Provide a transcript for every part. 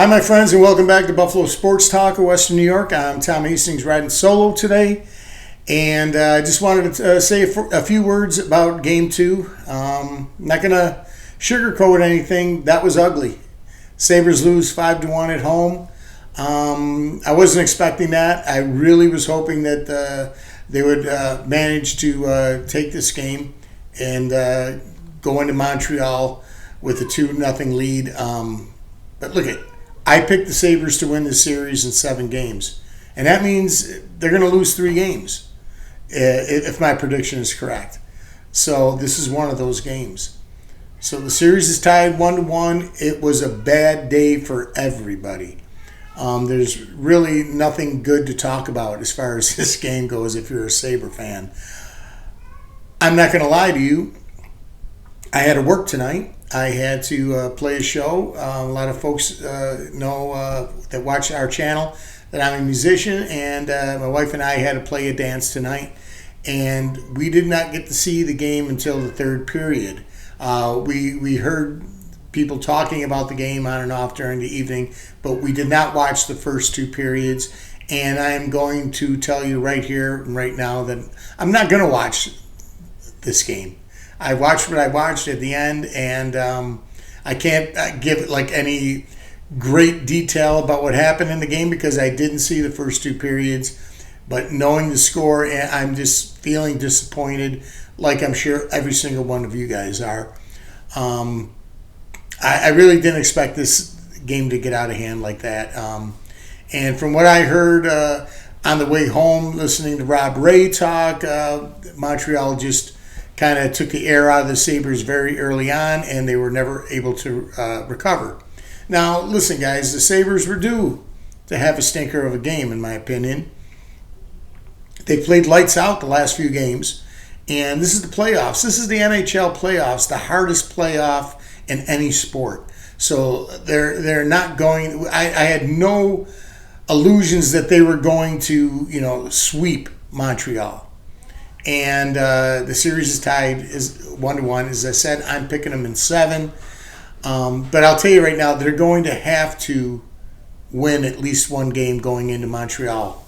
Hi, my friends, and welcome back to Buffalo Sports Talk of Western New York. I'm Tom Hastings riding solo today, and I just wanted to say a few words about Game 2. Not going to sugarcoat anything. That was ugly. Sabres lose 5-1 at home. I wasn't expecting that. I really was hoping that they would manage to take this game and go into Montreal with a 2-0 lead. But look at I picked the Sabres to win this series in 7 games. And that means they're going to lose 3 games if my prediction is correct. So this is one of those games. So the series is tied 1-1. It was a bad day for everybody. There's really nothing good to talk about as far as this game goes if you're a Sabre fan. I'm not going to lie to you. I had to work tonight. I had to play a show. A lot of folks know that watch our channel that I'm a musician, and my wife and I had to play a dance tonight. And we did not get to see the game until the 3rd period. We heard people talking about the game on and off during the evening, but we did not watch the first 2 periods. And I am going to tell you right here and right now that I'm not going to watch this game. I watched what I watched at the end, and I can't give like any great detail about what happened in the game because I didn't see the first 2 periods. But knowing the score, I'm just feeling disappointed, like I'm sure every single one of you guys are. I really didn't expect this game to get out of hand like that. And from what I heard on the way home, listening to Rob Ray talk, Montreal just kind of took the air out of the Sabres very early on, and they were never able to recover. Now, listen, guys, the Sabres were due to have a stinker of a game, in my opinion. They played lights out the last few games, and this is the playoffs. This is the NHL playoffs, the hardest playoff in any sport. So they're not going. I had no illusions that they were going to, sweep Montreal. And the series is tied is 1-1. As I said, I'm picking them in 7. But I'll tell you right now, they're going to have to win at least one game going into Montreal.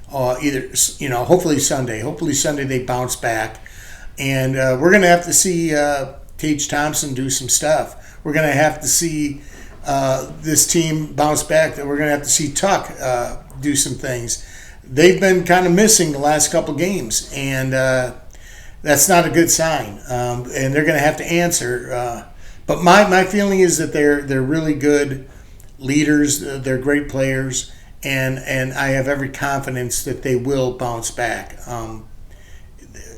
Hopefully Sunday. Hopefully Sunday they bounce back. And we're going to have to see Tage Thompson do some stuff. We're going to have to see this team bounce back. We're going to have to see Tuck do some things. They've been kind of missing the last couple games, and that's not a good sign. And they're going to have to answer. But my feeling is that they're really good leaders. They're great players, and I have every confidence that they will bounce back.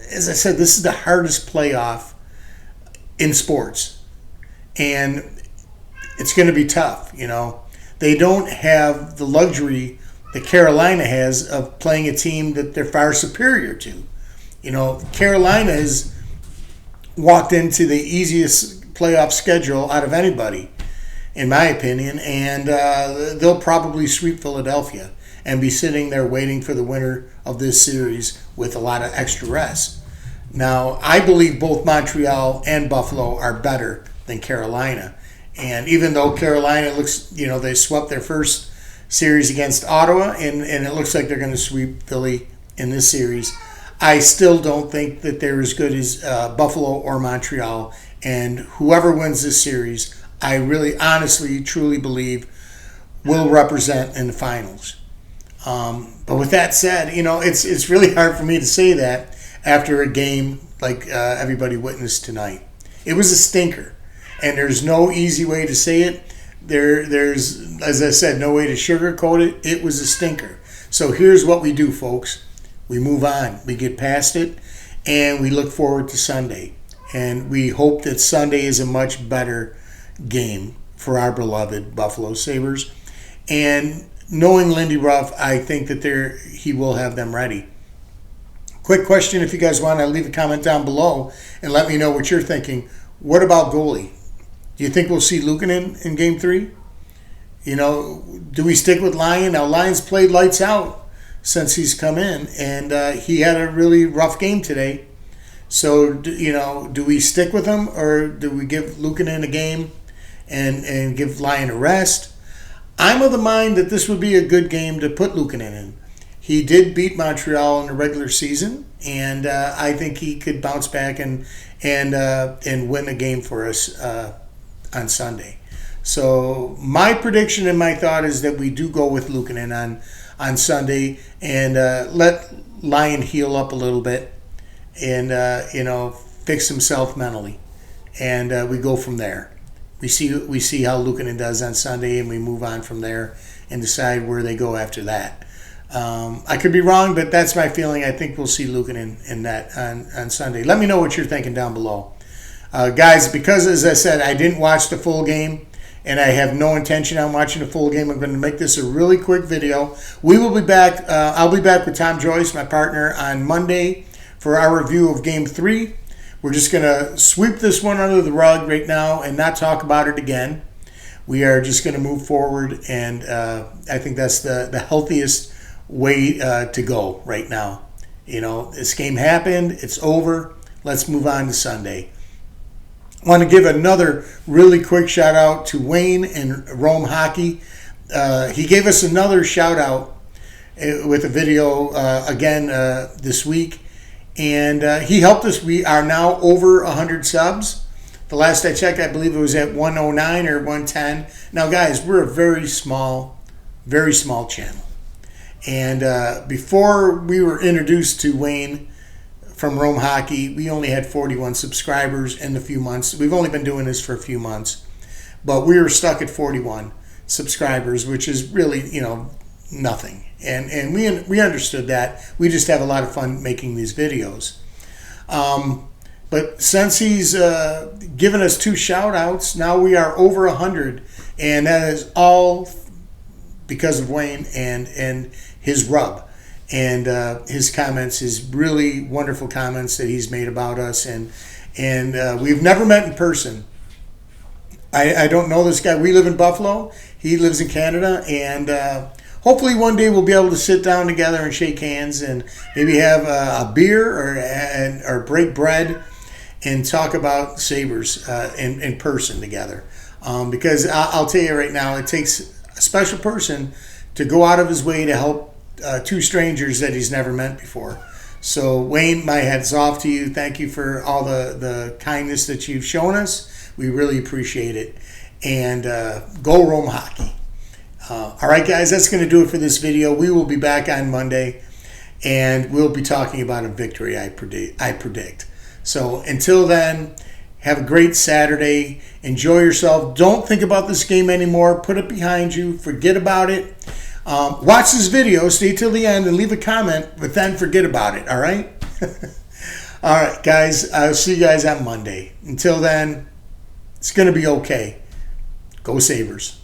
As I said, this is the hardest playoff in sports, and it's going to be tough. They don't have the luxury that Carolina has of playing a team that they're far superior to. Carolina has walked into the easiest playoff schedule out of anybody, in my opinion, and they'll probably sweep Philadelphia and be sitting there waiting for the winner of this series with a lot of extra rest. Now, I believe both Montreal and Buffalo are better than Carolina. And even though Carolina looks, they swept their first series against Ottawa, and it looks like they're going to sweep Philly in this series, I still don't think that they're as good as Buffalo or Montreal. And whoever wins this series, I really, honestly, truly believe will represent in the finals. But with that said, it's really hard for me to say that after a game like everybody witnessed tonight. It was a stinker, and there's no easy way to say it. There's, as I said, no way to sugarcoat it. It was a stinker. So here's what we do, folks. We move on. We get past it, and we look forward to Sunday. And we hope that Sunday is a much better game for our beloved Buffalo Sabres. And knowing Lindy Ruff, I think that he will have them ready. Quick question, if you guys want to leave a comment down below and let me know what you're thinking. What about goalie? Do you think we'll see Luukkonen in Game 3? Do we stick with Lyon? Now, Lyon's played lights out since he's come in, and he had a really rough game today. So, do we stick with him, or do we give Luukkonen a game and give Lyon a rest? I'm of the mind that this would be a good game to put Luukkonen in. He did beat Montreal in the regular season, and I think he could bounce back and win a game for us on Sunday. So my prediction and my thought is that we do go with Luukkonen on Sunday and let Lyon heal up a little bit and fix himself mentally, and we go from there. We see how Luukkonen does on Sunday, and we move on from there and decide where they go after that. I could be wrong, but that's my feeling. I think we'll see Luukkonen in that on Sunday. Let me know what you're thinking down below. Guys, because as I said, I didn't watch the full game, and I have no intention on watching the full game. I'm going to make this a really quick video. We will be back. I'll be back with Tom Joyce, my partner, on Monday for our review of Game 3. We're just going to sweep this one under the rug right now and not talk about it again. We are just going to move forward, and I think that's the healthiest way to go right now. This game happened. It's over. Let's move on to Sunday. I want to give another really quick shout out to Wayne and Rome Hockey. He gave us another shout out with a video again this week, and he helped us. We are now over 100 subs. The last I checked, I believe it was at 109 or 110. Now, guys, we're a very small channel. And before we were introduced to Wayne from Rome Hockey, we only had 41 subscribers in a few months. We've only been doing this for a few months, but we were stuck at 41 subscribers, which is really, nothing. And we understood that. We just have a lot of fun making these videos. But since he's given us 2 shout outs, now we are over 100, and that is all because of Wayne and his rub and his comments, his really wonderful comments that he's made about us, and we've never met in person. I don't know this guy. We live in Buffalo. He lives in Canada, and hopefully one day we'll be able to sit down together and shake hands and maybe have a beer or break bread and talk about Sabres in person together. Because I'll tell you right now, it takes a special person to go out of his way to help 2 strangers that he's never met before. So Wayne, my hat's off to you. Thank you for all the kindness that you've shown us. We really appreciate it. And go Rome Hockey. All right, guys, that's going to do it for this video. We will be back on Monday, and we'll be talking about a victory, I predict. So until then, have a great Saturday. Enjoy yourself. Don't think about this game anymore. Put it behind you. Forget about it. Watch this video. Stay till the end and leave a comment, but then forget about it, all right? All right, guys. I'll see you guys on Monday. Until then, it's going to be okay. Go Sabres.